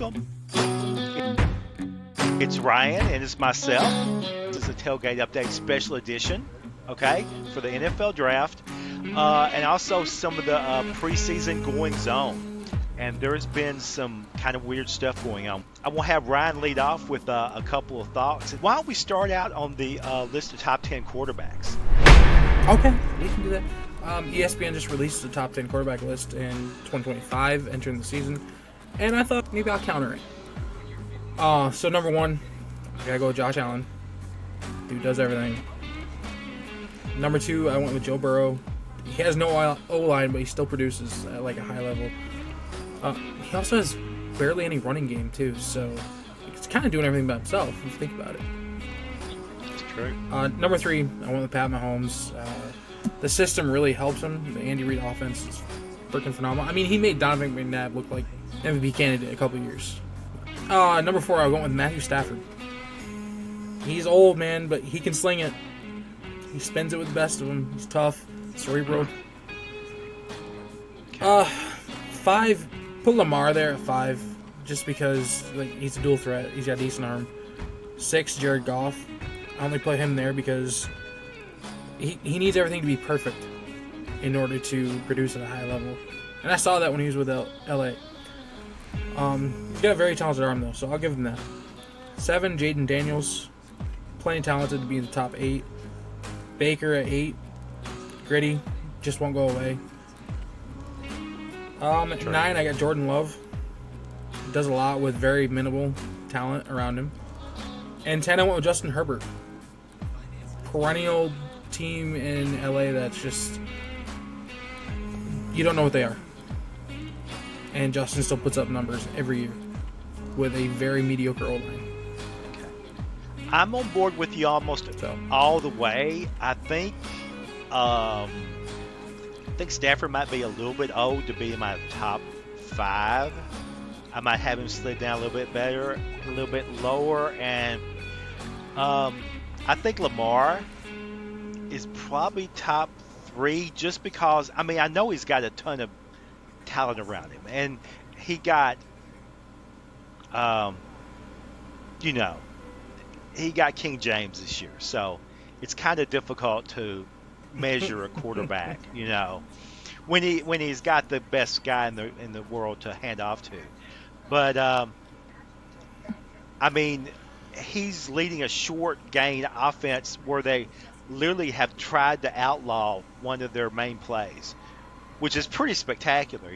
welcome. It's Ryan and it's myself. This is a Tailgate Update Special Edition, okay, for the NFL Draft, and also some of the preseason goings on. And there's been some kind of weird stuff going on. I will have Ryan lead off with a couple of thoughts. Why don't we start out on the list of top 10 quarterbacks? Okay, we can do that. ESPN just released the top 10 quarterback list in 2025, entering the season, and I thought maybe I'll counter it. So number one, I gotta go with Josh Allen. Dude does everything. Number two, I went with Joe Burrow. He has no O-line, but he still produces at like a high level. He also has barely any running game too, so he's kind of doing everything by himself if you think about it. That's true. Number three, I went with Pat Mahomes. The system really helps him. The Andy Reid offense is freaking phenomenal. I mean, he made Donovan McNabb look like MVP candidate a couple years. Number four, I went with Matthew Stafford. He's old, man, but he can sling it. He spins it with the best of them. He's tough, cerebral. Five, put Lamar there at 5, just because he's a dual threat. He's got a decent arm. 6, Jared Goff. I only put him there because he needs everything to be perfect in order to produce at a high level. And I saw that when he was with LA. He's got a very talented arm, though, so I'll give him that. 7, Jaden Daniels. Plenty talented to be in the top 8. Baker at 8. Gritty. Just won't go away. At 9, I got Jordan Love. Does a lot with very minimal talent around him. And 10, I went with Justin Herbert. Perennial team in LA that's just, you don't know what they are. And Justin still puts up numbers every year with a very mediocre O-line. Okay. I'm on board with you almost all the way. I think Stafford might be a little bit old to be in my top 5. I might have him slid down a little bit better, a little bit lower, and I think Lamar is probably top 3 just because, I mean, I know he's got a ton of talent around him, and he got, he got King James this year, so it's kind of difficult to measure a quarterback, when he's got the best guy in the world to hand off to. But I mean, he's leading a short gain offense where they literally have tried to outlaw one of their main plays, which is pretty spectacular,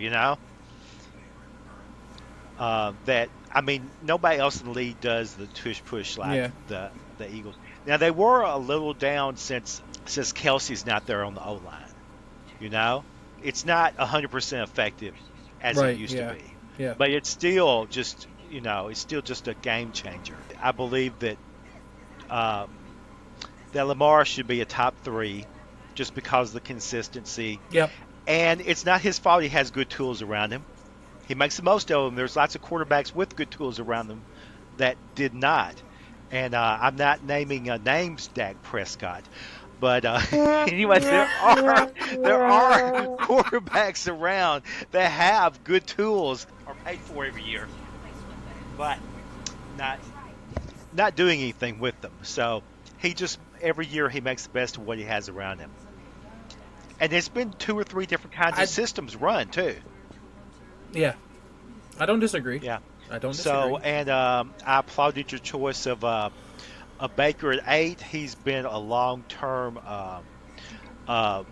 that, I mean, nobody else in the league does the tush push like the Eagles. Now, they were a little down since Kelsey's not there on the O-line, It's not 100% effective as it used to be. Yeah. But it's still just, it's still just a game changer. I believe that that Lamar should be a top 3 just because of the consistency. Yep. And it's not his fault he has good tools around him. He makes the most of them. There's lots of quarterbacks with good tools around them that did not. And I'm not naming names, Dak Prescott. But anyway, there are quarterbacks around that have good tools, are paid for every year, but not doing anything with them. So he just, every year he makes the best of what he has around him. And there's been 2 or 3 different kinds of systems run too. Yeah, I don't disagree. Yeah, I don't disagree. So, and I applauded your choice of a Baker at 8. He's been a long-term top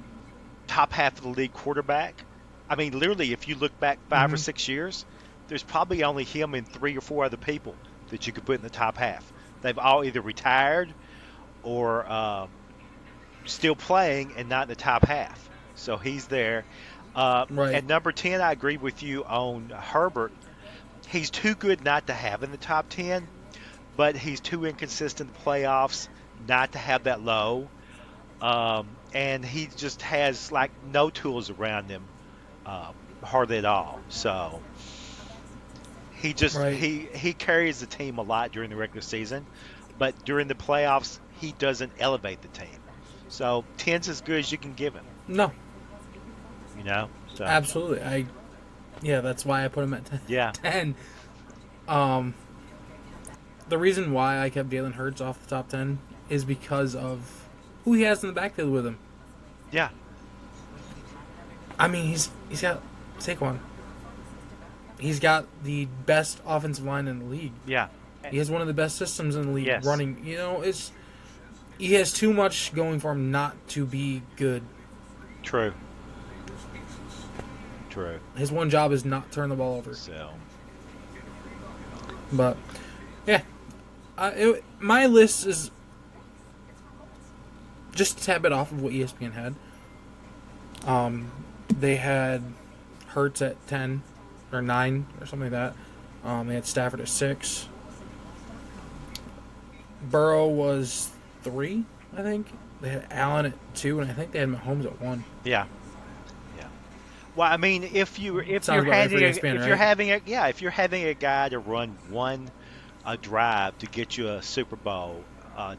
half of the league quarterback. I mean, literally, if you look back 5 or 6 years, there's probably only him and 3 or 4 other people that you could put in the top half. They've all either retired or still playing and not in the top half. So he's there. At number 10, I agree with you on Herbert. He's too good not to have in the top 10, but he's too inconsistent in the playoffs not to have that low. And he just has like no tools around him, hardly at all. So he just he carries the team a lot during the regular season, but during the playoffs he doesn't elevate the team. So 10's as good as you can give him. No. So. Absolutely. That's why I put him at 10. Yeah. 10. Um, the reason why I kept Jalen Hurts off the top 10 is because of who he has in the backfield with him. Yeah. I mean, he's got Saquon. He's got the best offensive line in the league. Yeah. He has one of the best systems in the league Yes. running. He has too much going for him not to be good. True. True. His one job is not turn the ball over. So. But yeah, my list is just a tad bit off of what ESPN had. They had Hurts at 10 or 9 or something like that. They had Stafford at 6. Burrow was 3, I think. They had Allen at 2, and I think they had Mahomes at 1. Yeah. Yeah. Well, I mean, if you're Sounds about right for having ESPN, if right? you're having if you're having a guy to run one drive to get you a Super Bowl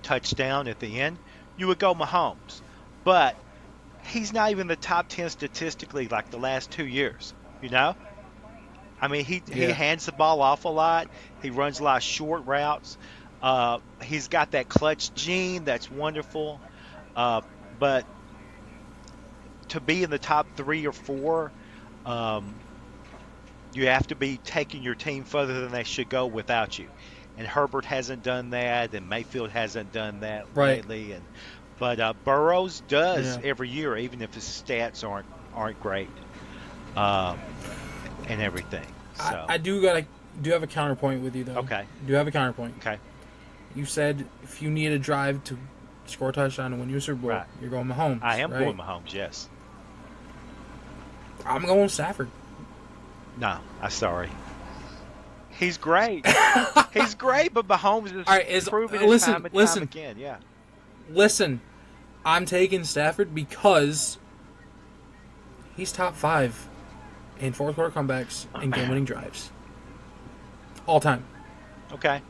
touchdown at the end, you would go Mahomes. But he's not even the top 10 statistically like the last 2 years, you know? I mean, he hands the ball off a lot. He runs a lot of short routes. He's got that clutch gene that's wonderful. But to be in the top 3 or 4, you have to be taking your team further than they should go without you. And Herbert hasn't done that, and Mayfield hasn't done that lately. But Burrows does every year, even if his stats aren't great, and everything. So I do have a counterpoint with you though. Okay. Do have a counterpoint. Okay. You said if you need a drive to score a touchdown and win you a Super Bowl, Right. you're going Mahomes. I am right? going Mahomes. Yes. I'm going Stafford. No, I'm sorry. He's great. He's great, but Mahomes is proven it time and time again. Yeah. Listen, I'm taking Stafford because he's top 5 in fourth quarter comebacks and game-winning drives. All time. Okay.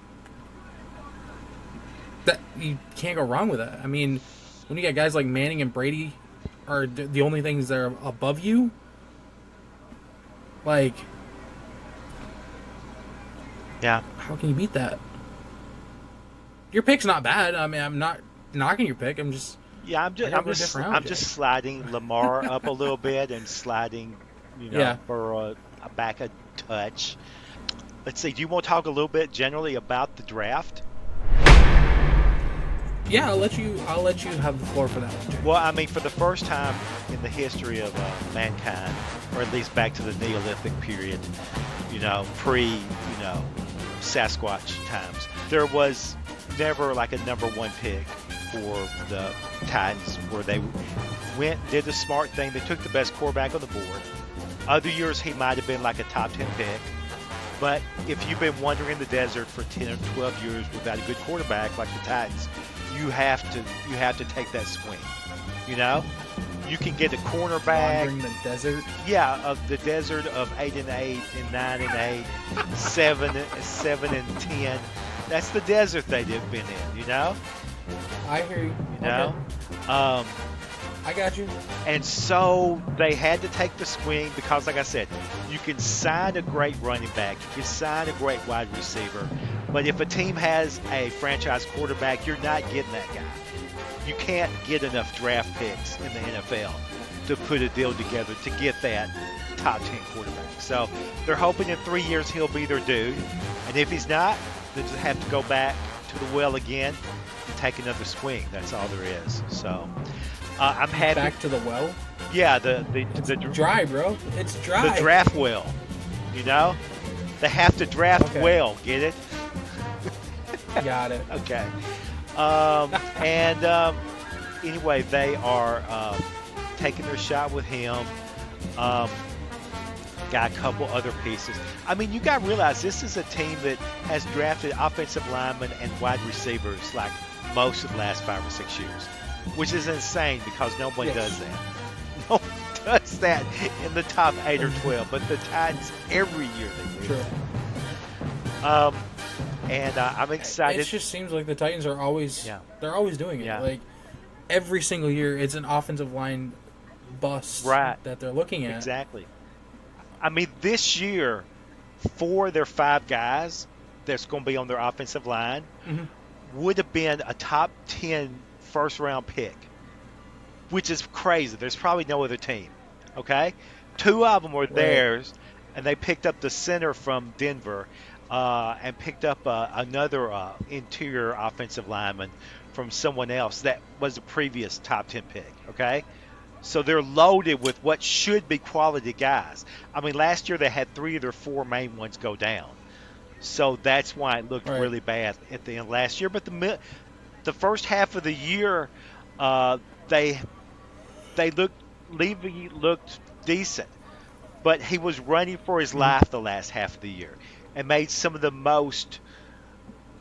That you can't go wrong with that. I mean, when you got guys like Manning and Brady are the only things that are above you, like, yeah, how can you beat that? Your pick's not bad. I mean, I'm not knocking your pick. I'm just sliding Lamar up a little bit and sliding, Burrow back a touch. Let's see. Do you want to talk a little bit generally about the draft? Yeah, I'll let you have the floor for that one, Jay. Well, I mean, for the first time in the history of mankind, or at least back to the Neolithic period, pre, Sasquatch times, there was never like a number 1 pick for the Titans where they did the smart thing. They took the best quarterback on the board. Other years he might have been like a top 10 pick. But if you've been wandering in the desert for 10 or 12 years without a good quarterback like the Titans, you have to take that swing. You can get a cornerback. Wandering the desert. Yeah, of the desert of 8-8 and 9-8, 7-10. That's the desert they've been in. I hear you. Okay. I got you. And so they had to take the swing because, like I said, you can sign a great running back, you can sign a great wide receiver, but if a team has a franchise quarterback, you're not getting that guy. You can't get enough draft picks in the NFL to put a deal together to get that top 10 quarterback. So they're hoping in 3 years he'll be their dude, and if he's not, they just have to go back to the well again and take another swing. That's all there is. So I'm happy. Back to the well? Yeah, the dry, bro. It's dry. The draft well. They have to draft well. Get it? Got it. Okay. Anyway, they are taking their shot with him. Got a couple other pieces. I mean, you got to realize this is a team that has drafted offensive linemen and wide receivers like most of the last 5 or 6 years, which is insane because nobody does that. No one does that in the top 8 or 12, but the Titans every year they do. True. And I'm excited. It just seems like the Titans are always they're always doing it. Like every single year, it's an offensive line bust that they're looking at. Exactly. I mean, this year, 4 of their 5 guys that's going to be on their offensive line Hmm. would have been a top 10 first round pick, which is crazy. There's probably no other team. Okay? 2 of them were Right. theirs, and they picked up the center from Denver and picked up another interior offensive lineman from someone else that was a previous top 10 pick. Okay? So they're loaded with what should be quality guys. I mean, last year they had 3 of their 4 main ones go down. So that's why it looked Right. really bad at the end of last year. But the first half of the year, uh, they they looked Levy looked decent, but he was running for his Hmm. life the last half of the year and made some of the most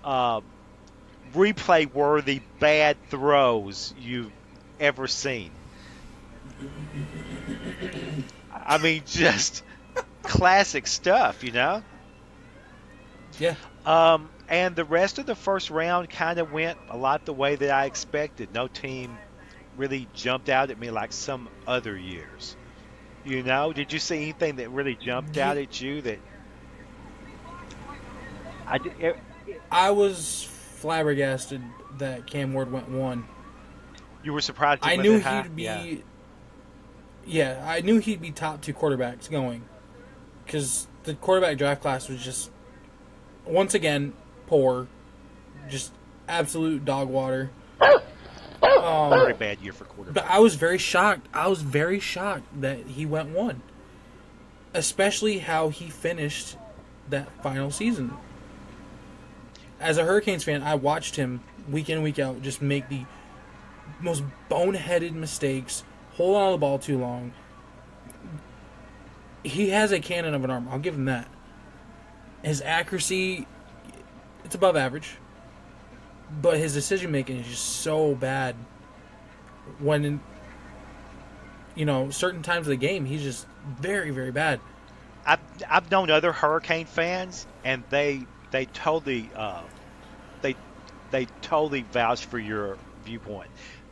uh, replay worthy bad throws you've ever seen. I mean, just classic stuff, you know. Yeah. And the rest of the first round kind of went a lot the way that I expected. No team really jumped out at me like some other years. You know, did you see anything that really jumped out Ye- at you that I did, I was flabbergasted that Cam Ward went one. you were surprised he I went knew that high? he'd Yeah. be. Yeah, I knew he'd be top 2 quarterbacks going, because the quarterback draft class was just once again poor, just absolute dog water. Very bad year for But quarterbacks. I was very shocked. I was very shocked that he went one, especially how he finished that final season. As a Hurricanes fan, I watched him week in week out just make the most boneheaded mistakes, hold on to the ball too long. He has a cannon of an arm. I'll give him that. His accuracy, it's above average, but his decision making is just so bad. When in, certain times of the game, he's just very, very bad. I've I've known other Hurricane fans, and they totally they they totally vouched for your viewpoint.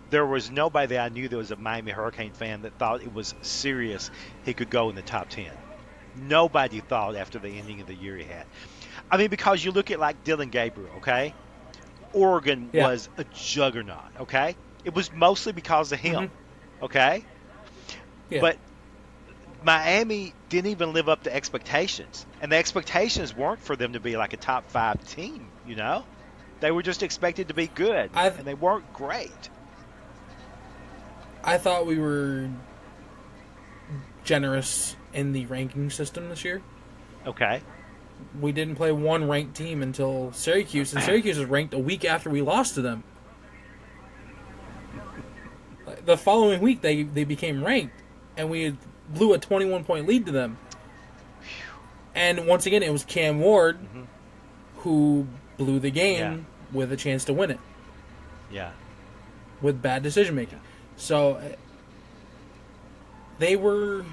There was nobody that I knew that was a Miami Hurricane fan that thought it was serious he could go in the top 10. Nobody thought after the ending of the year he had. I mean, because you look at like Dylan Gabriel, okay? Oregon Yeah. was a juggernaut, okay? It was mostly because of him, Hmm. okay? Yeah. But Miami didn't even live up to expectations. And the expectations weren't for them to be like a top 5 team, you know? They were just expected to be good, I and they weren't great. I thought we were generous in the ranking system this year. Okay. We didn't play one ranked team until Syracuse, and Syracuse was ranked a week after we lost to them. The following week, they became ranked, and we blew a 21-point lead to them. And once again, it was Cam Ward Hmm. who blew the Yeah. game with a chance to win it Yeah. with bad decision Yeah. making. So they were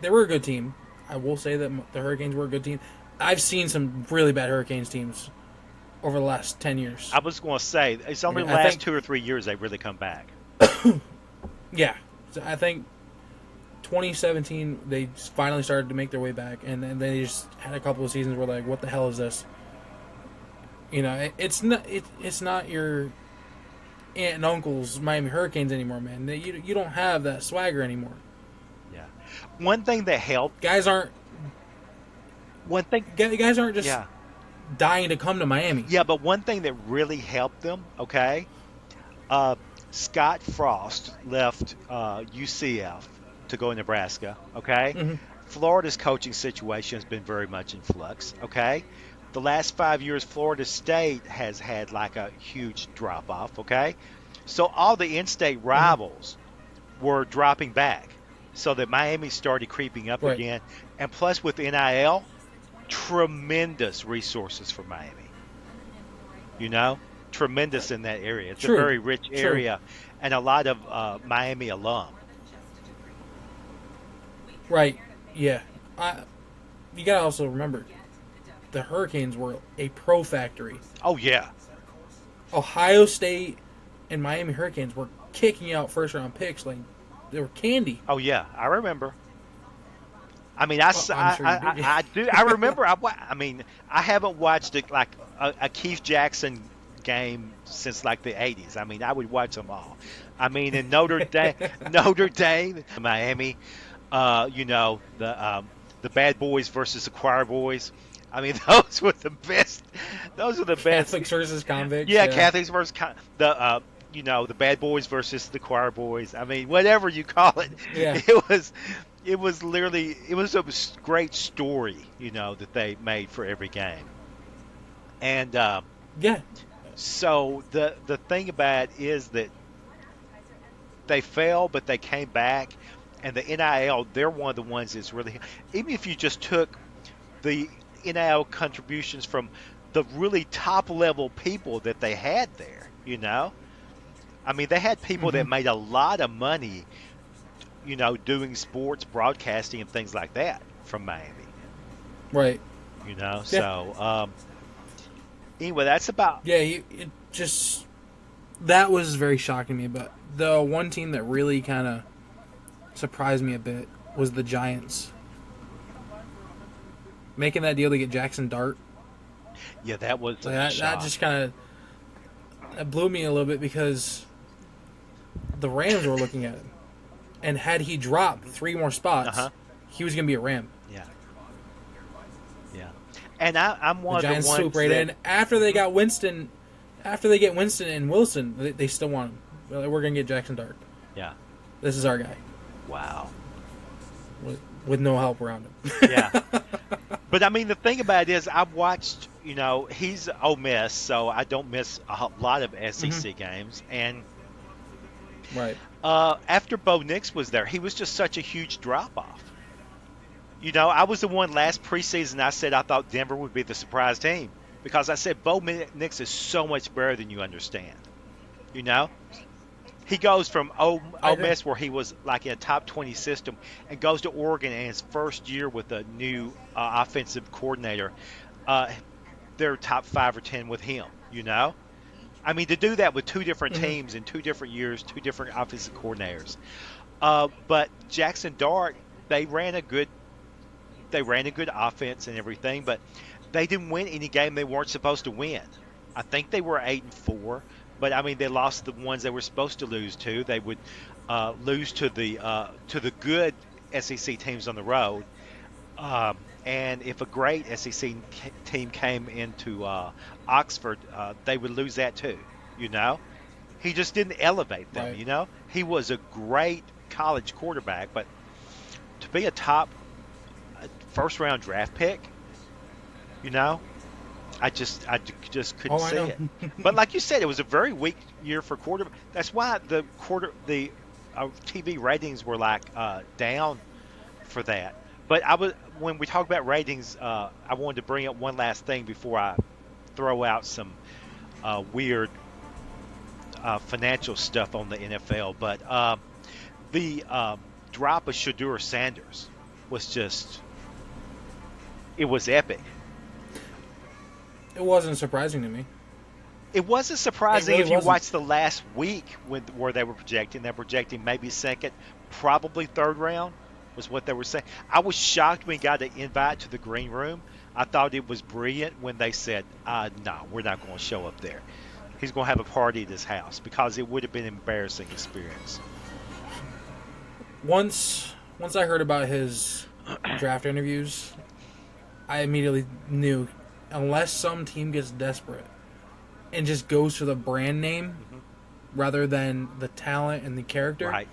they were a good team. I will say that the Hurricanes were a good team. I've seen some really bad Hurricanes teams over the last 10 years. I was going to say, it's only the I last think, 2 or 3 years they really come back. yeah, so I think 2017 they finally started to make their way back, and then they just had a couple of seasons where like, what the hell is this? It's not your aunt and uncle's Miami Hurricanes anymore, man. You don't have that swagger anymore. Yeah. One thing that helped, Guys aren't one thing, guys aren't just yeah. dying to come to Miami. Yeah, but one thing that really helped them, okay, uh, Scott Frost left UCF to go to Nebraska, okay? Hmm. Florida's coaching situation has been very much in flux, okay? The last 5 years, Florida State has had like a huge drop off, okay? So all the in state Hmm. rivals were dropping back so that Miami started creeping up Right. again. And plus, with NIL, tremendous resources for Miami, you know? Tremendous in that area. It's a True. very rich True. area and a lot of Miami alum. Right. Yeah. You gotta also remember, the Hurricanes were a pro factory. Oh, yeah. Ohio State and Miami Hurricanes were kicking out first round picks like they were candy. Oh, yeah. I remember. I mean, Well, I'm sure you do. I do. I remember. I mean, I haven't watched it like a Keith Jackson game since like the '80s. I mean, I would watch them all. I mean, in Notre Dame, Miami, the Bad Boys versus the Choir Boys. I mean, those were the best. Those were the best. Catholics versus convicts. Yeah, Yeah. Catholics versus the Bad Boys versus the Choir Boys. I mean, whatever you call it, Yeah. it was literally it was a great story, that they made for every game. And Yeah. so the thing about it is that they fell, but they came back, and the NIL, they're one of the ones that's really, even if you just took the NIL contributions from the really top level people that they had there. I mean, they had people Hmm. that made a lot of money, doing sports broadcasting and things like that from Miami. Right. Yeah. So anyway, that's about. Yeah. It just that was very shocking to me. But the one team that really kind of surprised me a bit was the Giants making that deal to get Jackson Dart. Yeah, that was Like a that shock. just kind of that blew me a little bit because the Rams were looking at him, and had he dropped 3 more spots, Uh-huh. he was going to be a Ram. Yeah, yeah. And I'm The one of the Giants ones swoop right that. in after they got Winston. After they get Winston and Wilson, they still want him. Well, we're going to get Jackson Dart. Yeah. This is our guy Wow. with no help around him. Yeah. But I mean, the thing about it is, I've watched. He's Ole Miss, so I don't miss a lot of SEC games. And Right. after Bo Nix was there, he was just such a huge drop off. I was the one last preseason. I said I thought Denver would be the surprise team because I said Bo Nix is so much better than you understand. You know, he goes from Ole agree. Miss, where he was like in a top 20 system, and goes to Oregon in his first year with a new offensive coordinator. They're top 5 or 10 with him. I mean, to do that with 2 different teams in 2 different years, 2 different offensive coordinators. But Jackson Dart, they ran a good offense and everything, but they didn't win any game they weren't supposed to win. I think they were 8-4, but I mean they lost the ones they were supposed to lose to. They would lose to the good SEC teams on the road. And if a great SEC team came into Oxford, they would lose that too. He just didn't elevate them. Right. He was a great college quarterback, but to be a top first round draft pick, I just couldn't Oh, I see know. it. But like you said, it was a very weak year for quarterback. That's why the TV ratings were like down for that. But when we talk about ratings, I wanted to bring up one last thing before I throw out some weird financial stuff on the NFL. But the drop of Shadur Sanders was it was epic. It wasn't surprising to me. It wasn't surprising really if you wasn't. watched the last week where they were projecting. They're projecting maybe second, probably third round was what they were saying. I was shocked when he got an invite to the green room. I thought it was brilliant when they said, no, we're not going to show up there. He's going to have a party at his house, because it would have been an embarrassing experience. Once I heard about his draft interviews, I immediately knew, unless some team gets desperate and just goes for the brand name rather than the talent and the character, Right.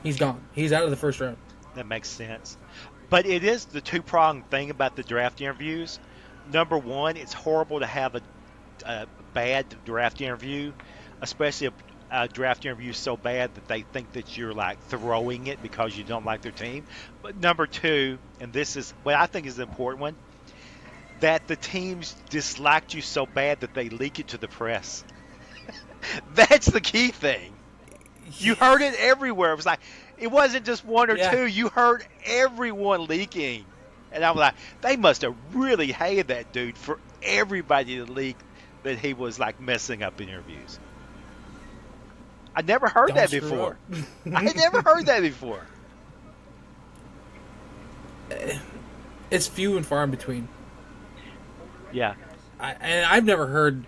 he's gone. He's out of the first round. That makes sense. But it is the two-pronged thing about the draft interviews. Number one, it's horrible to have a bad draft interview, especially a draft interview so bad that they think that you're like throwing it because you don't like their team. But number two, and this is what I think is the important one, that the teams disliked you so bad that they leak it to the press. That's the key thing. You heard it everywhere. It was like, it wasn't just one or two. You heard everyone leaking. And I was like, they must have really hated that dude for everybody to leak that he was like messing up interviews. I never heard Don't that screw before. up. I had never heard that before. it's few and far in between. Yeah. And I've never heard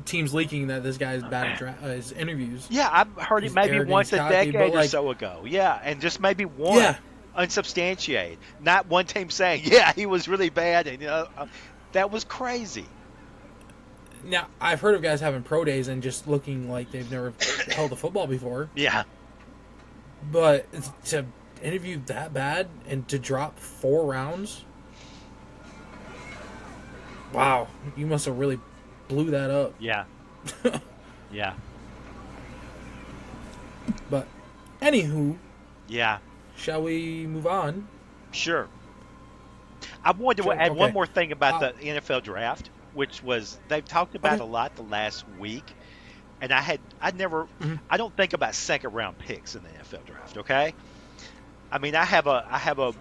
teams leaking that this guy's bad at his interviews. Yeah, I've heard it He's maybe arrogant, he's once a cocky, but decade or like, so ago. Yeah, and just maybe one yeah. unsubstantiated. Not one team saying, "Yeah, he was really bad," and that was crazy. Now I've heard of guys having pro days and just looking like they've never held a football before. Yeah, But to interview that bad and to drop 4 rounds, wow, you must have really blew that up. yeah, yeah, But anywho, yeah. shall we move on? Sure. I wanted to Sure, add one okay. more thing about the NFL draft, which was they've talked about Okay. a lot the last week, and I never, Mhm. I don't think about second round picks in the NFL draft. Okay, I mean I have a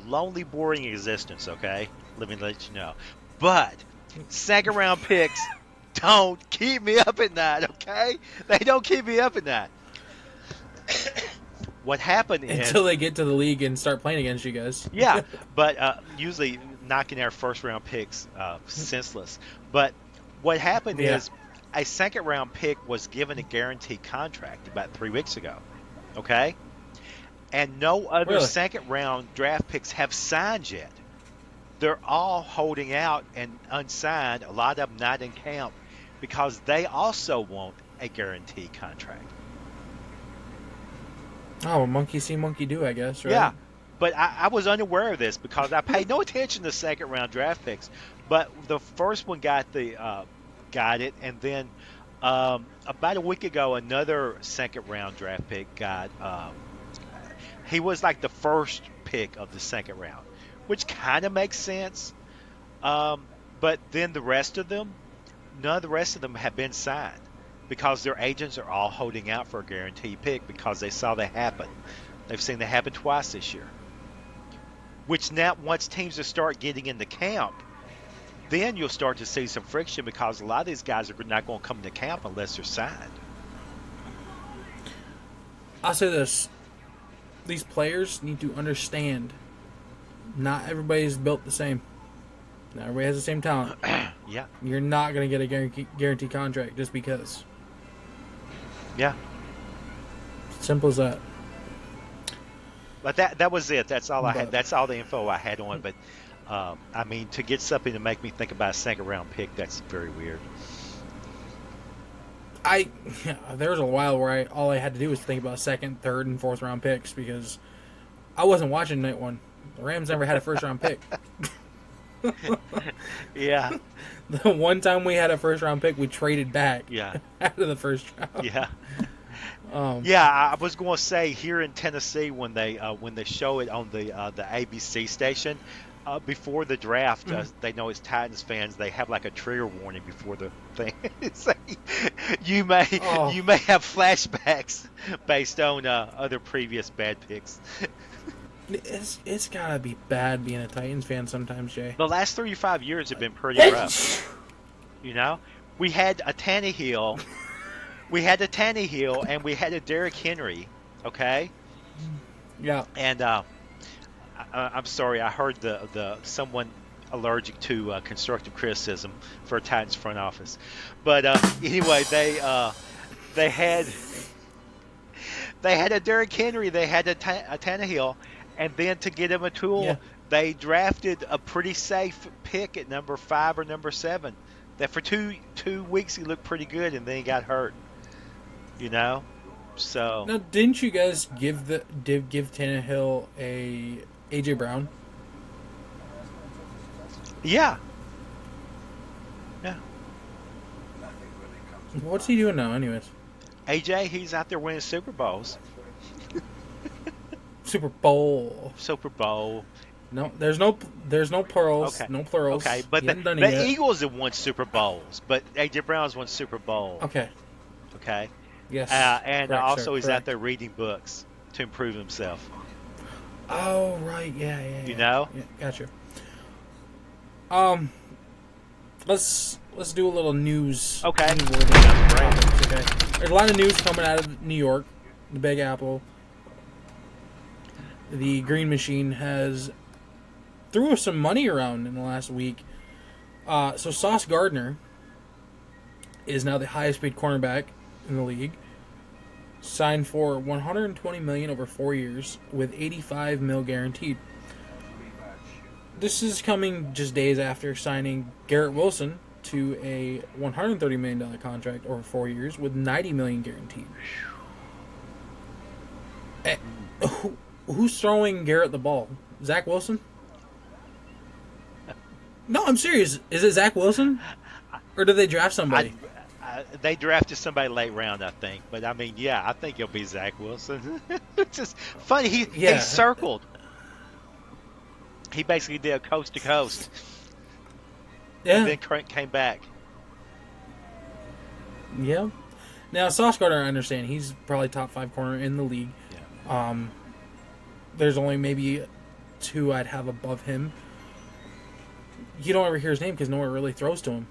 lonely, boring existence. Okay, let me let you know, but second round picks don't keep me up at night. Okay, they don't keep me up at night. What happened is Until they get to the league and start playing against you guys. yeah, but usually knocking our first round picks senseless. But what happened Yeah. is a second round pick was given a guaranteed contract about 3 weeks ago. Okay? And no other Really? second round draft picks have signed yet. They're all holding out and unsigned, a lot of them not in camp, because they also want a guaranteed contract. Oh, monkey see, monkey do, I guess, right? Yeah, but I was unaware of this because I paid no attention to second round draft picks. But the first one got it, and then about a week ago, another second round draft pick got. He was like the first pick of the second round, which kind of makes sense. But then none of the rest of them have been signed because their agents are all holding out for a guaranteed pick because they saw that happen. They've seen that happen twice this year. Which now, once teams will start getting into camp, then you'll start to see some friction because a lot of these guys are not going to come into camp unless they're signed. I'll say this. These players need to understand not everybody's built the same. Not everybody has the same talent. Yeah, You're not going to get a guaranteed contract just because. yeah. Simple as that. But that was it. That's all I had. But- That's all the info I had on. But I mean, to get something to make me think about a second round pick, that's very weird. There was a while where all I had to do was think about second, third, and fourth round picks because I wasn't watching night one. The Rams never had a first round pick. Yeah, The one time we had a first round pick, we traded back yeah, out of the first round. yeah. Um, Yeah, I was going to say here in Tennessee when they show it on the ABC station before the draft, they know it's Titans fans. They have like a trigger warning before the thing. It's like, you may Oh. you may have flashbacks based on other previous bad picks. It's gotta be bad being a Titans fan sometimes, Jay. The last 35 years have been pretty rough. You know, we had a Tannehill. We had a Tannehill and we had a Derrick Henry, okay? Yeah. And I'm sorry, I heard the someone allergic to constructive criticism for a Titans front office. But anyway, they had a Derrick Henry, they had a Tannehill, and then to get him a tool, Yeah. they drafted a pretty safe pick at number 5 or number 7. That for two weeks he looked pretty good, and then he got hurt. You know, so Now, didn't you guys give Tannehill a AJ Brown? yeah, yeah. What's he doing now, anyways? AJ, he's out there winning Super Bowls, Super Bowl. Super Bowl. No, there's no pearls, Okay. no plurals. Okay, but He hasn't done it the yet. Eagles have won Super Bowls, but AJ Brown's won Super Bowl. Okay. Okay, Yes. and Correct, also sir, he's correct. out there reading books to improve himself. Oh right, yeah. You know? Yeah, gotcha. Let's do a little news. Okay. Newsworthy topics, okay. There's a lot of news coming out of New York, the Big Apple. The Green Machine has threw some money around in the last week. So Sauce Gardner is now the highest paid cornerback in the league. Signed for $120 million over 4 years with $85 million guaranteed. This is coming just days after signing Garrett Wilson to a $130 million contract over 4 years with $90 million guaranteed. Who's throwing Garrett the ball? Zach Wilson? No, I'm serious. Is it Zach Wilson? Or did they draft somebody? They drafted somebody late round, I think. But I mean, yeah, I think it'll be Zach Wilson. It's just funny. He circled. He basically did a coast to coast. Yeah. And then came back. Yeah. Now, Sauce Gardner, I understand. He's probably top 5 corner in the league. Yeah. There's only maybe 2 I'd have above him. You don't ever hear his name because no one really throws to him.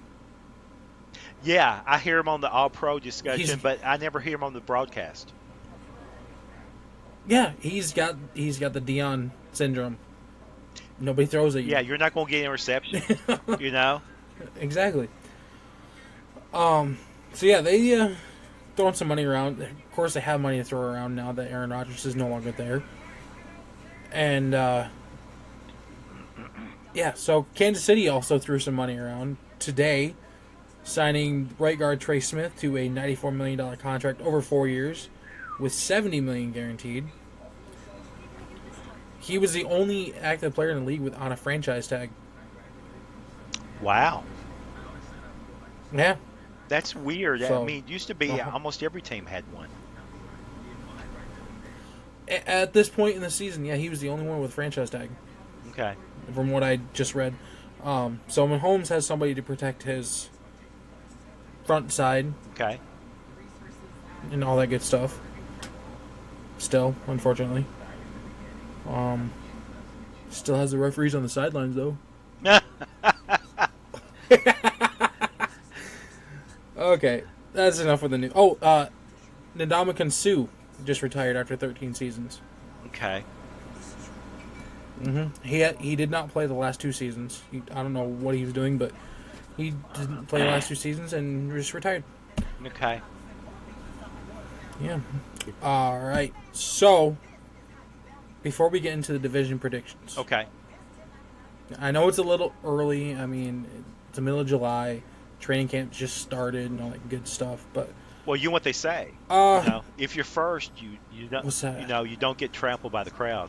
Yeah, I hear him on the All-Pro discussion, but I never hear him on the broadcast. Yeah, he's got the Dion syndrome. Nobody throws at you. Yeah, you're not going to get an interception, you know? Exactly. So yeah, they throwing some money around. Of course, they have money to throw around now that Aaron Rodgers is no longer there. And yeah, so Kansas City also threw some money around today, signing right guard Trey Smith to a $94 million contract over 4 years with $70 million guaranteed. He was the only active player in the league on a franchise tag. Wow. Yeah. That's weird. So, I mean, it used to be almost every team had one. At this point in the season, yeah, he was the only one with franchise tag. Okay. From what I just read. So Mahomes has somebody to protect his front side. Okay. And all that good stuff. Still, unfortunately. Still has the referees on the sidelines, though. Okay, that's enough with the news. Ndamukong Suh just retired after 13 seasons. Okay. He did not play the last 2 seasons. I don't know what he was doing, but he didn't play the last 2 seasons and just retired. Okay. Yeah. All right. So, before we get into the division predictions. Okay. I know it's a little early. I mean, it's the middle of July. Training camp just started and all that good stuff, but well, you know what they say. You know, if you're first, you don't. What's that? You know, you don't get trampled by the crowd.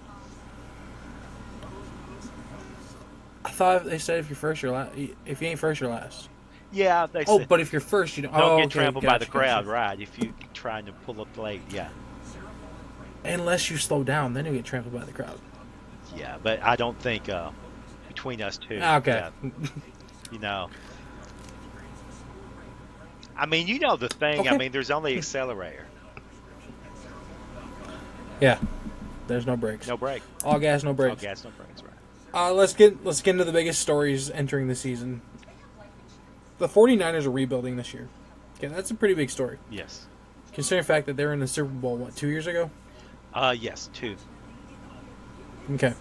I thought they said if you're first, you're last. If you ain't first, you're last. Yeah, they Oh, say. but if you're first, you don't get trampled by the crowd, right? If you're trying to pull up late, yeah. Unless you slow down, then you get trampled by the crowd. Yeah, but I don't think between us two. Okay. Yeah, you know. I mean, you know the thing. Okay. I mean, there's only accelerator. Yeah. There's no brakes. No brake. All gas, no All brakes. gas, no brakes, right. Let's get into the biggest stories entering the season. The 49ers are rebuilding this year. Okay, that's a pretty big story. Yes. Considering the fact that they were in the Super Bowl, 2 years ago? Yes, 2. Okay.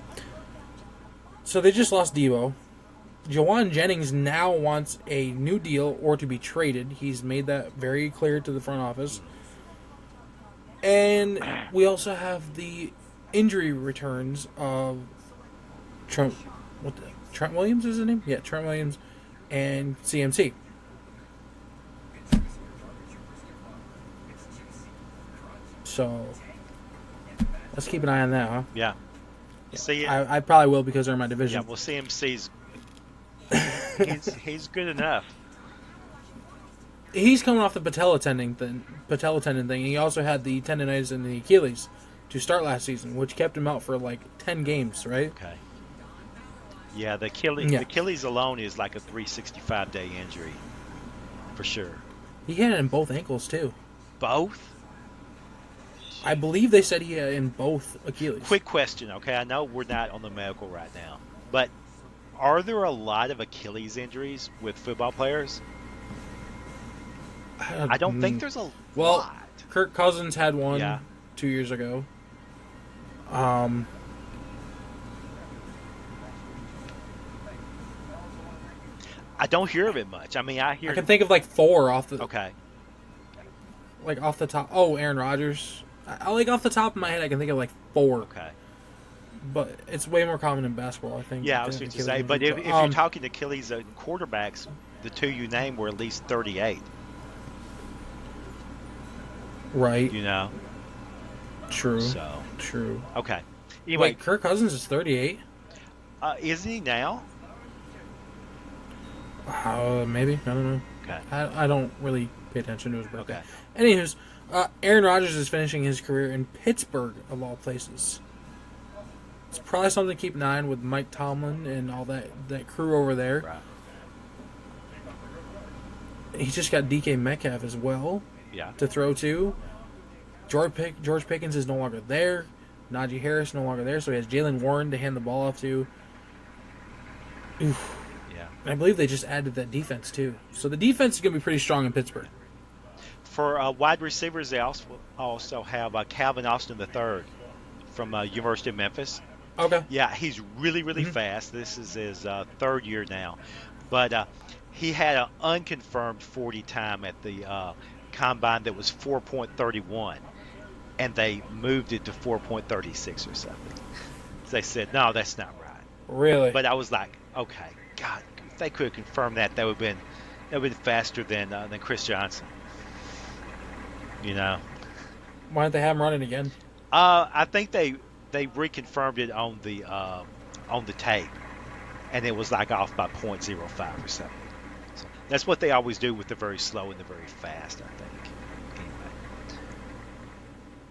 So they just lost Debo. Jawan Jennings now wants a new deal or to be traded. He's made that very clear to the front office. And we also have the injury returns of Trent Williams is his name? Yeah, Trent Williams and CMC. So let's keep an eye on that, huh? Yeah. See, I probably will because they're in my division. yeah. Well, CMC's he's good enough. He's coming off the patella tendon thing. He also had the tendonitis in the Achilles to start last season, which kept him out for like 10 games, right? Okay. Yeah, the Achilles alone is like a 365-day injury, for sure. He had it in both ankles too. Both? I believe they said he had it in both Achilles. Quick question, okay? I know we're not on the medical right now, but are there a lot of Achilles injuries with football players? I don't think there's a lot. Kirk Cousins had one 2 years ago. I don't hear of it much. I mean, I I hear. can think of like four Okay. off the top. Oh, Aaron Rodgers. I like off the top of my head, I can think of like four, Okay. but it's way more common in basketball, I think. Yeah, I To was have going to Achilles say, but injury. if you're talking Achilles and quarterbacks, the two you named were at least 38. Right. You know. True. So True. okay. Anyway, Wait, Kirk Cousins is 38. isn't he now? Maybe, I don't know. Okay. I don't really pay attention to his birthday. Okay. Anywho's, Aaron Rodgers is finishing his career in Pittsburgh, of all places. It's probably something to keep an eye on with Mike Tomlin and all that crew over there. Right. He's just got DK Metcalf as well Yeah. to throw to. George Pickens is no longer there. Najee Harris no longer there, so he has Jalen Warren to hand the ball off to. Oof. Yeah. And I believe they just added that defense too. So the defense is going to be pretty strong in Pittsburgh. For wide receivers, they also have Calvin Austin III from University of Memphis. Okay. Yeah, he's really fast. This is his third year now, but he had an unconfirmed 40 time at the combine that was 4.31, and they moved it to 4.36 or something. So they said, no, that's not right. Really? But I was like, okay, God, if they could have confirmed that, that would have been faster than Chris Johnson. You know. Why don't they have him running again? I think they reconfirmed it on the tape, and it was like off by .05 or something. So that's what they always do with the very slow and the very fast, I think.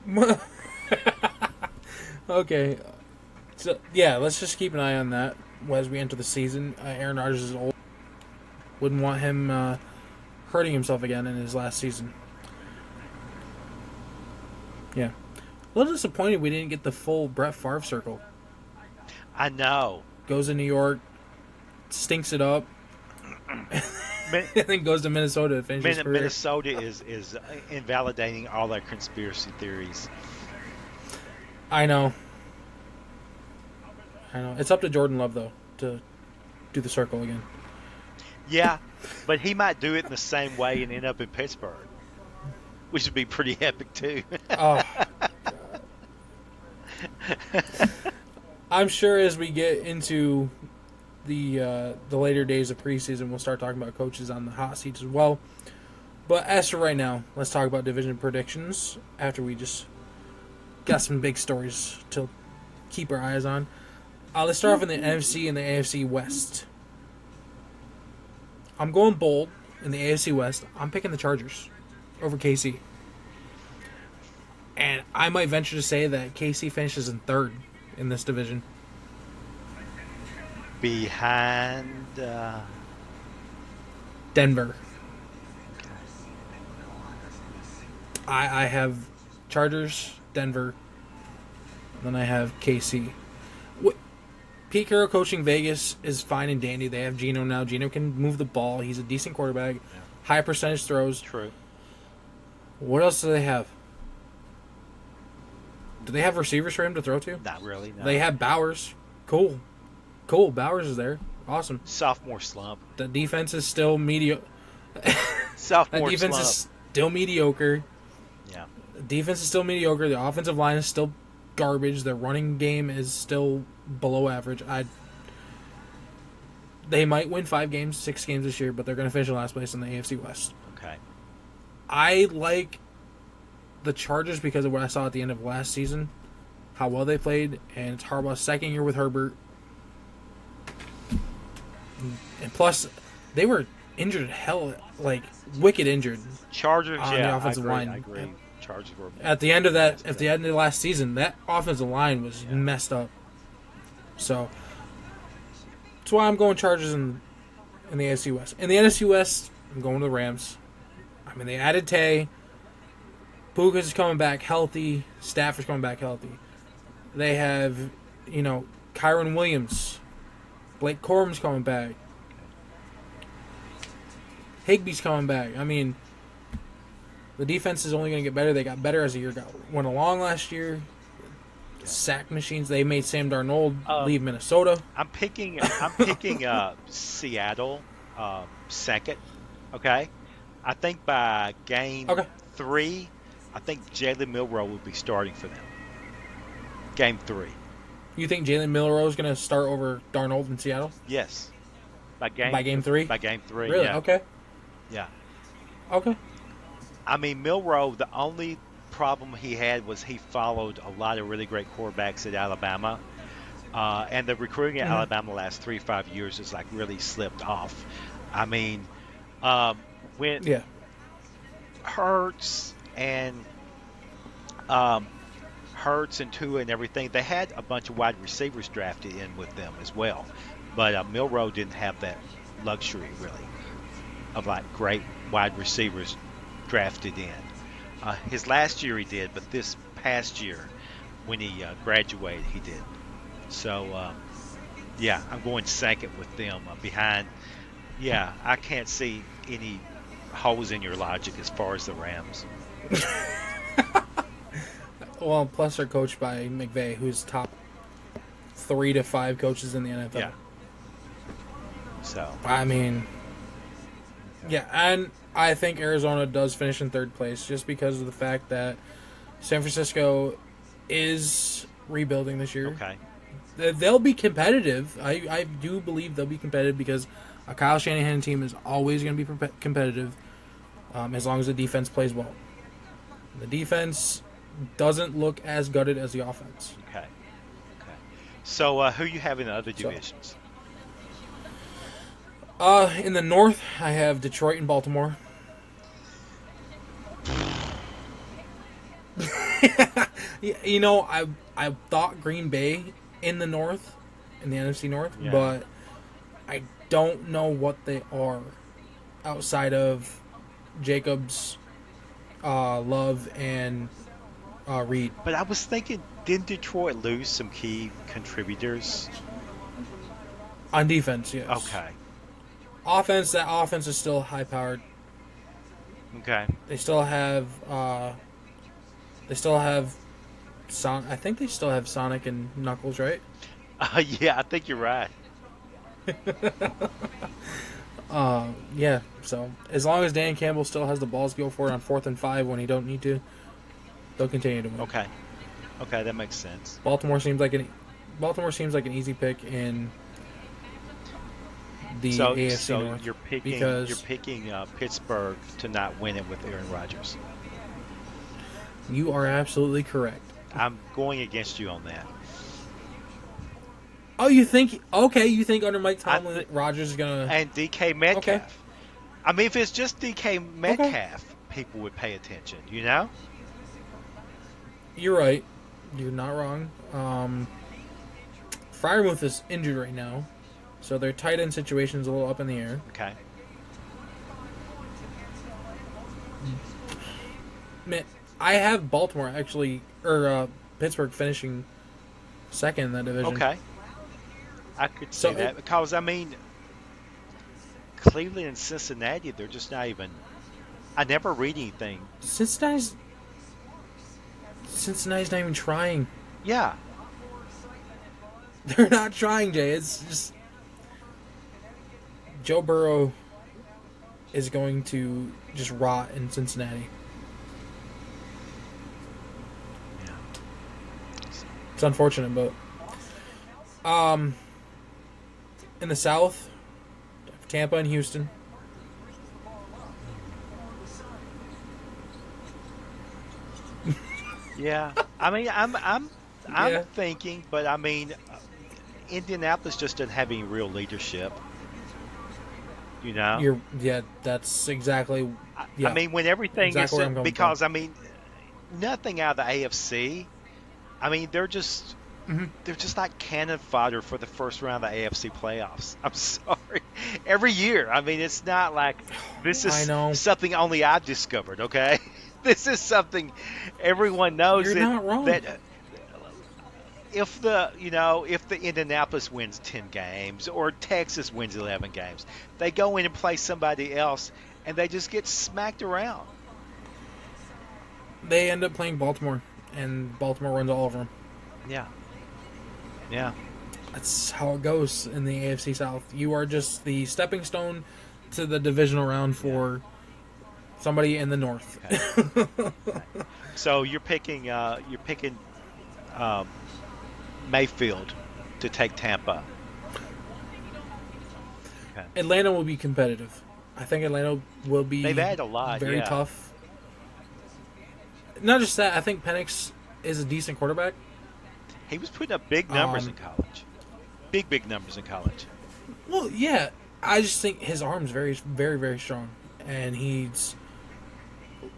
Anyway. Okay. So yeah, let's just keep an eye on that as we enter the season. Aaron Rodgers is old. Wouldn't want him hurting himself again in his last season. Yeah. A little disappointed we didn't get the full Brett Favre circle. I know. Goes to New York, stinks it up, and then goes to Minnesota to finish his career. Minnesota is invalidating all their conspiracy theories. I know. It's up to Jordan Love, though, to do the circle again. Yeah, but he might do it in the same way and end up in Pittsburgh, which would be pretty epic, too. Oh, I'm sure as we get into the later days of preseason, we'll start talking about coaches on the hot seats as well. But as for right now, let's talk about division predictions after we just got some big stories to keep our eyes on. Let's start off in the NFC and the AFC West. I'm going bold in the AFC West. I'm picking the Chargers over KC. And I might venture to say that KC finishes in third in this division. Behind Denver. I have Chargers, Denver, and then I have KC. Pete Carroll coaching Vegas is fine and dandy. They have Geno now. Geno can move the ball. He's a decent quarterback. Yeah. High percentage throws. True. What else do they have? Do they have receivers for him to throw to? Not really, no. They have Bowers. Cool. Bowers is there. Awesome. Sophomore slump. The defense is still mediocre. Sophomore defense slump. is still mediocre. Yeah. The defense is still mediocre. The offensive line is still garbage. Their running game is still below average. They might win 6 games this year, but they're going to finish in last place in the AFC West. Okay. I like the Chargers because of what I saw at the end of last season, how well they played, and it's Harbaugh's second year with Herbert. And plus, they were injured wicked injured. Chargers, on the offensive line. I agree. Chargers were At the end of last season, that offensive line was messed up. So that's why I'm going Chargers in the AFC West. In the NFC West, I'm going to the Rams. I mean, they added Tay. Puka's is coming back healthy. Stafford's coming back healthy. They have, Kyron Williams. Blake Corum's coming back. Higbee's coming back. I mean, the defense is only going to get better. They got better as the year went along last year. Sack machines. They made Sam Darnold leave Minnesota. I'm picking Seattle second. Okay, I think by game Okay. 3, I think Jalen Milroe will be starting for them. Game 3, You think Jalen Milroe is going to start over Darnold in Seattle yes, by by game game three? by game 3, Really? yeah, Okay. yeah. Okay. I mean, Milroe, the only problem he had was he followed a lot of really great quarterbacks at Alabama. And the recruiting at Hmm. Alabama the last 3 or 5 years has like really slipped off. I mean, um, when Yeah. Hurts and um, Hurts and Tua and everything, they had a bunch of wide receivers drafted in with them as well. But Milroe didn't have that luxury really of like great wide receivers drafted in. His last year he did, but this past year when he graduated, he didn't. So yeah, I'm going second with them behind. Yeah, I can't see any holes in your logic as far as the Rams. Well, plus they're coached by McVay, who's top 3 to 5 coaches in the NFL. Yeah. So I mean, yeah, and I think Arizona does finish in third place just because of the fact that San Francisco is rebuilding this year. okay, They'll be competitive. I do believe they'll be competitive because a Kyle Shanahan team is always going to be competitive as long as the defense plays well. The defense doesn't look as gutted as the offense. okay, okay. So who you have in the other So, divisions? in the North, I have Detroit and Baltimore. You know, I thought Green Bay in the North, in the NFC North, Yeah. but I don't know what they are outside of Jacobs, Love, and Reed. But I was thinking, didn't Detroit lose some key contributors? On defense, yes. Okay, Offense, that offense is still high powered. okay. They still have I think they still have Sonic and Knuckles, right? Yeah, I think you're right. Yeah. So as long as Dan Campbell still has the balls to go for it on 4th and 5 when he don't need to, they'll continue to win. Okay, okay, that makes sense. Baltimore seems like an easy pick in the So, AFC so North you're because picking Pittsburgh to not win it with Aaron Rodgers. you are absolutely correct. I'm going against you on that. Oh, you think under Mike I Tomlin, th- Rodgers is gonna and DK Metcalf. Okay. I mean, if it's just DK Metcalf, people would pay attention. You know? You're right. You're not wrong. Fryermuth is injured right now, so their tight end situation is a little up in the air. Okay. Man, I have Baltimore actually, or Pittsburgh finishing second in that division. Okay. I could So see that because I mean, Cleveland and Cincinnati, they're just not even. I never read anything. Cincinnati's not even trying. Yeah. They're not trying, Jay. It's just Joe Burrow is going to just rot in Cincinnati. Yeah. It's unfortunate, but in the South, Tampa and Houston. Yeah. I mean, I'm Yeah. thinking, but I mean, Indianapolis just doesn't have any real leadership. You know? That's exactly. I Yeah, mean, when everything exactly is where I'm coming because I mean, nothing out of the AFC. I mean, Mhm. they're just like cannon fodder for the first round of the AFC playoffs. I'm sorry. Every year. I mean, it's not like this I is know. something only I've discovered. Okay, this is something everyone knows You're not wrong. that if the Indianapolis wins 10 games or Texas wins 11 games, they go in and play somebody else and they just get smacked around. They end up playing Baltimore, and Baltimore runs all over them. Yeah. Yeah. That's how it goes in the AFC South. You are just the stepping stone to the divisional round for somebody in the North. Okay. Okay. So you're picking um, Mayfield to take Tampa. Okay. Atlanta will be competitive. I think Atlanta will They've be had a lot, very yeah. tough. Not just that, I think Penix is a decent quarterback. He was putting up big numbers in Um, college. Big numbers in college. well, yeah, I just think his arm's very strong, and he's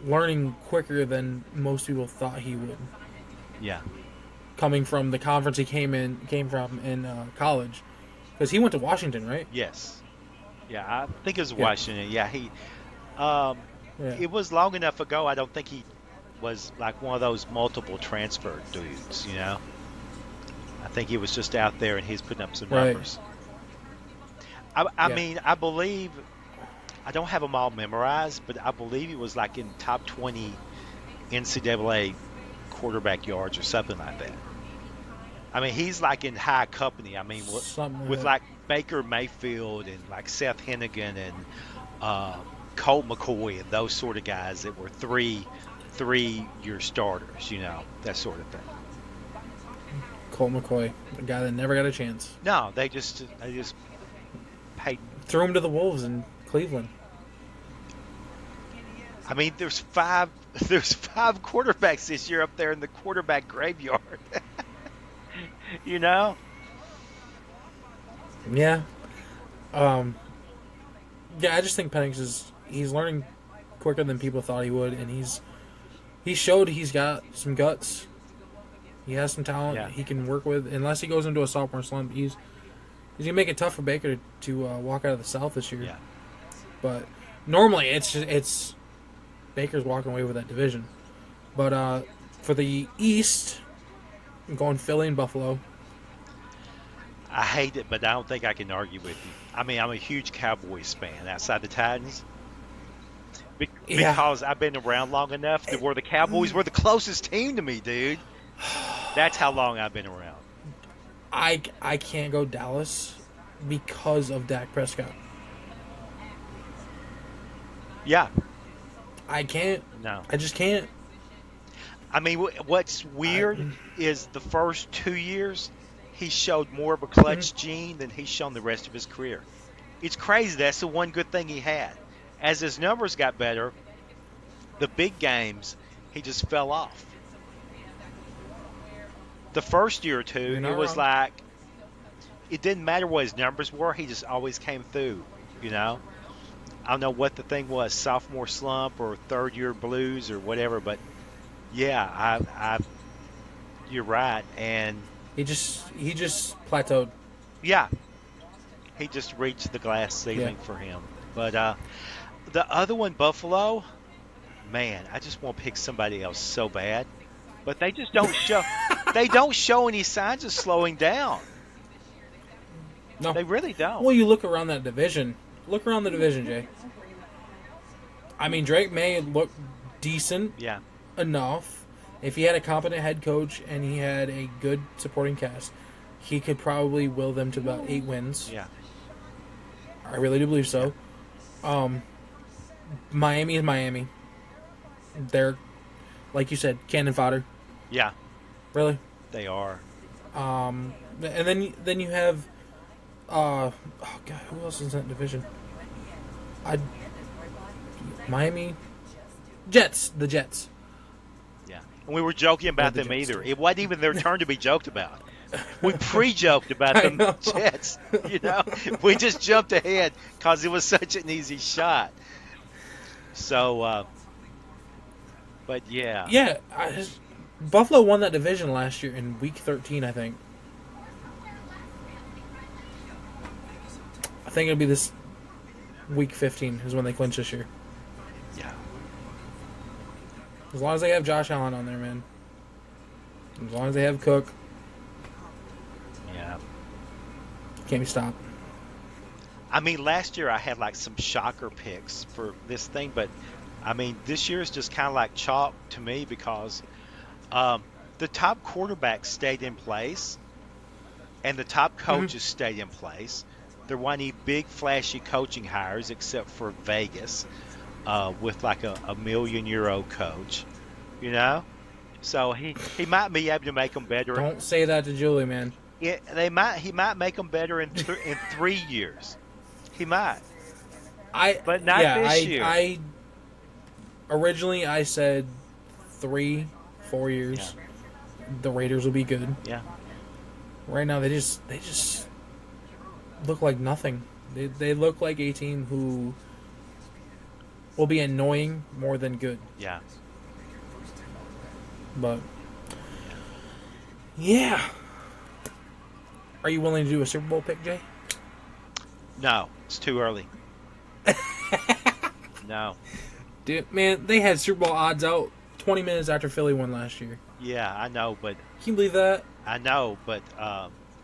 learning quicker than most people thought he would. Yeah. Coming from the conference he came from in college, because he went to Washington, right? Yes. Yeah, I think it was Yeah, Washington. Yeah, um yeah, it was long enough ago. I don't think he was like one of those multiple transfer dudes, you know. I think he was just out there and he's putting up some right, numbers. I yeah. mean, I believe I don't have them all memorized, but I believe he was like in top 20 NCAA quarterback yards or something like that. I mean, he's like in high company. I mean, Something like with that. like Baker Mayfield and like Seth Hennigan and uh, Colt McCoy and those sort of guys that were three-year starters, you know, that sort of thing. Colt McCoy, the guy that never got a chance, No, they just paid. threw him to the Wolves in Cleveland. I mean, there's five quarterbacks this year up there in the quarterback graveyard. You know? Yeah, um, yeah. I just think Penix he's learning quicker than people thought he would, and he showed he's got some guts. He has some talent Yeah, he can work with. Unless he goes into a sophomore slump, he's gonna make it tough for Baker to walk out of the South this year. yeah. But normally it's Baker's walking away with that division. But for the East, I'm going Philly and Buffalo. I hate it, but I don't think I can argue with you. I mean, I'm a huge Cowboys fan outside the Titans Yeah, because I've been around long enough to where the Cowboys were the closest team to me, dude. That's how long I've been around. I can't go Dallas because of Dak Prescott. Yeah, I can't. no. I just can't. I mean, what's I, weird is the first 2 years he showed more of a Mhm. clutch gene than he's shown the rest of his career. It's crazy. That's the one good thing he had. As his numbers got better, the big games, he just fell off. The first year or two, You're it not was wrong. like it didn't matter what his numbers were. He just always came through. You know, I don't know what the thing was, sophomore slump or third year blues or whatever. But yeah, you're right. And he just plateaued. yeah, he just reached the glass Yeah. ceiling for him. But the other one, Buffalo, man, I just want to pick somebody else so bad. But they just don't show. They don't show any signs of slowing down. No. They really don't. Well, you look around that division. Look around the division, Jay. I mean, Drake May look decent Yeah, enough. If he had a competent head coach and he had a good supporting cast, he could probably will them to about 8 wins. yeah, I really do believe yeah, so. Um, Miami is Miami. They're, like you said, cannon fodder. yeah. Really. They are. And then you have, oh god, who else is in that division? I Miami Jets. The Jets. Yeah. And we were joking They're about the them Jets either. too. It wasn't even their turn to be joked about. We pre-joked about I them know. Jets. You know, we just jumped ahead because it was such an easy shot. So, but yeah, Yeah, Buffalo won that division last year in Week 13, I think. I think it'll be this Week 15 is when they clinch this year. yeah, As long as they have Josh Allen on there, man. As long as they have Cook, yeah. can't be stopped. I mean, last year I had like some shocker picks for this thing, but I mean, this year is just kind of like chalk to me because um, the top quarterbacks stayed in place and the top Hmm. coaches stayed in place. There weren't any big flashy coaching hires except for Vegas, with like a €1 million coach, you know. So he might be able to make them better. Don't say that to Julie, man. He might make them better in 3 years. He might, I but not yeah, this year. I originally I said 3-4 years. Yeah. The Raiders will be good. Yeah. Right now they just look like nothing. They look like a team who will be annoying more than good. Yeah. But yeah. Are you willing to do a Super Bowl pick, Jay? No, it's too early. No. Dude, man, they had Super Bowl odds out 20 minutes after Philly won last year. Yeah, I know, but Can you believe that? I know, but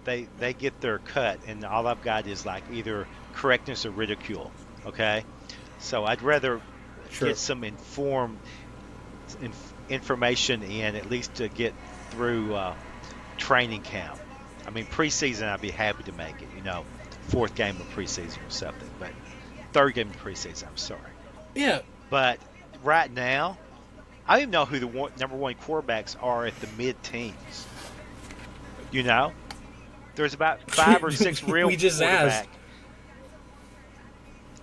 they get their cut, and all I've got is like either correctness or ridicule. Okay, so I'd rather Sure. get some information in, at least to get through training camp. I mean, preseason, I'd be happy to make it. Fourth game of preseason or something, but third game of preseason. I'm sorry, Yeah. but right now, I don't even know who the number one quarterbacks are at the mid-teens. There's about 5 or 6 real We just quarterback. asked.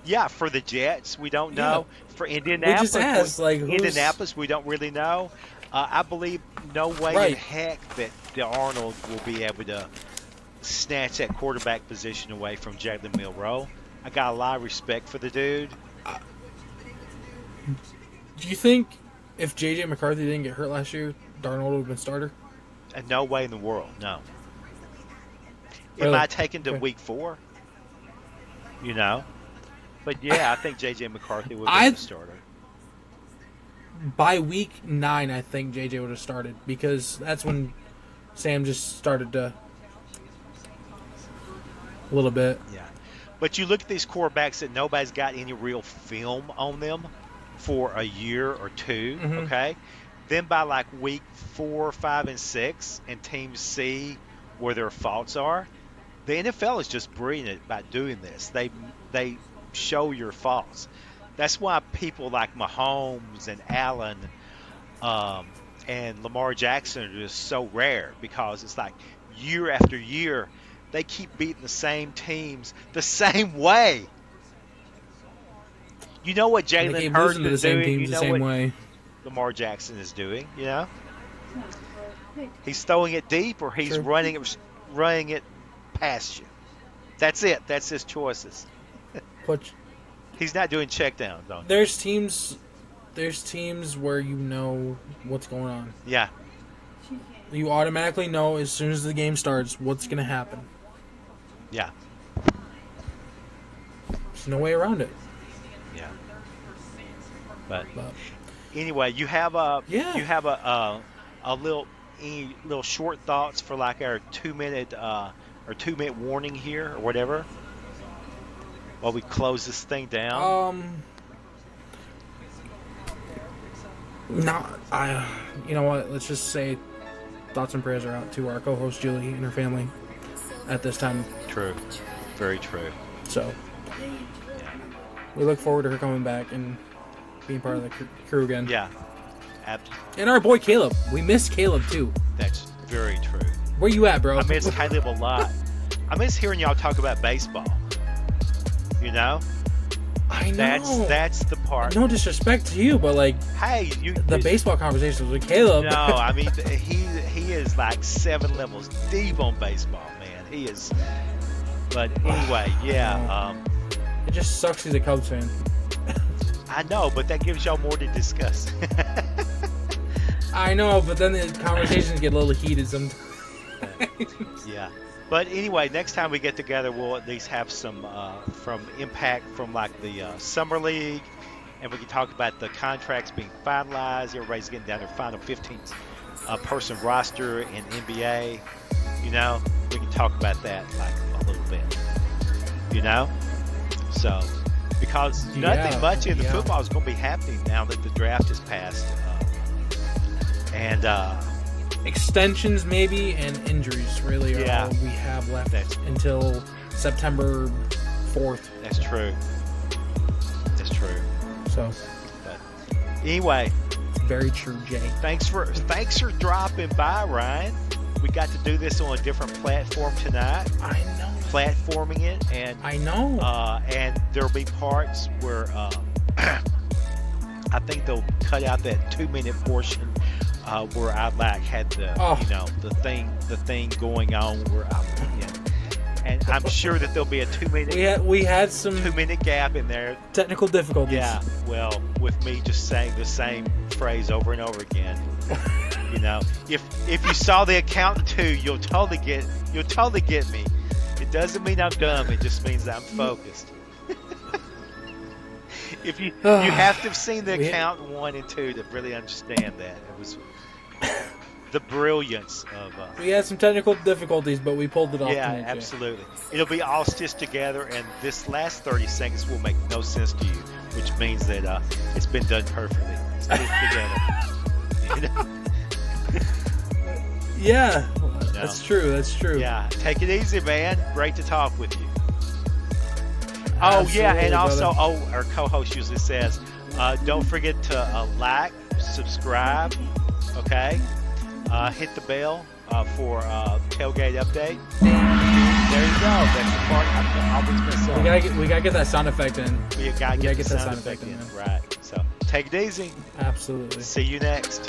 Yeah, for the Jets, we don't Yeah. know. For We Indianapolis, just asked, like, who's... Indianapolis, we don't really know. I believe no way in Right. heck that Arnold will be able to snatch that quarterback position away from Jalen Milroe. I got a lot of respect for the dude. Do you think if J.J. McCarthy didn't get hurt last year, Darnold would have been starter? And no way in the world, no. It Really? might take him to Okay. week 4, But yeah, I think J.J. McCarthy would be the starter. By week 9, I think J.J. would have started because that's when Sam just started to a little bit. Yeah. But you look at these quarterbacks that nobody's got any real film on them for a year or two, Mhm. okay? Then by like week 4, 5, and 6, and teams see where their faults are, the NFL is just brilliant about doing this. They show your faults. That's why people like Mahomes and Allen and Lamar Jackson are just so rare, because it's like year after year they keep beating the same teams the same way. You know what They Jalen keep Hurts losing to the is same doing? teams You the know same what way. Lamar Jackson is doing? He's throwing it deep, or he's Sure. running it past you. That's it. That's his choices. But He's not doing checkdowns on you. there's teams where you know what's going on. Yeah. You automatically know as soon as the game starts what's going to happen. Yeah. There's no way around it. Yeah. But But anyway, you have a Yeah. any little short thoughts for like our 2-minute or 2-minute warning here or whatever, while we close this thing down. You know what? Let's just say thoughts and prayers are out to our co-host Julie and her family at this time. True. Very true. So Yeah. we look forward to her coming back and being part of the crew again. Yeah. And our boy Caleb. We miss Caleb too. That's very true. Where you at, bro? I miss Caleb a lot. I miss hearing y'all talk about baseball. I know. That's the part. No disrespect to you, but like Hey, the baseball conversations with Caleb. No, I mean he is like 7 levels deep on baseball, man. He is. But anyway, yeah. It just sucks he's a Cubs fan. I know, but that gives y'all more to discuss. I know, but then the conversations get a little heated sometimes. Yeah. But anyway, next time we get together, we'll at least have some from impact from like the summer league, and we can talk about the contracts being finalized. Everybody's getting down their final 15 person roster in NBA. We can talk about that like a little bit. So because nothing much in the football is going to be happening now that the draft is passed, and Extensions maybe and injuries really are all we have left until September 4th. That's true. That's true. So, But anyway, very true, Jay. thanks for dropping by, Ryan. We got to do this on a different platform tonight. I know. Platforming it, and I know. and there'll be parts where I think they'll cut out that 2-minute portion where I had the the thing going on where and I'm sure that there'll be a 2-minute we had some 2-minute gap in there. technical difficulties. Yeah, well, with me just saying the same phrase over and over again. If you saw the account too, you'll totally get me. It doesn't mean I'm dumb. It just means that I'm focused. If you have to have seen the account 1 and 2 to really understand that. It was the brilliance of. We had some technical difficulties, but we pulled it off. Yeah, absolutely. It'll be all stitched together, and this last 30 seconds will make no sense to you, which means that it's been done perfectly. Stitched together. Yeah, that's true. That's true. Yeah, take it easy, man. Great to talk with you. Absolutely, and also, brother. our co-host usually says, don't forget to like, subscribe, okay? Hit the bell for Tailgate update. There you go. That's the part I've always been saying. We gotta get that sound effect in. We gotta get the that sound effect in. Right. So take it easy. Absolutely. See you next.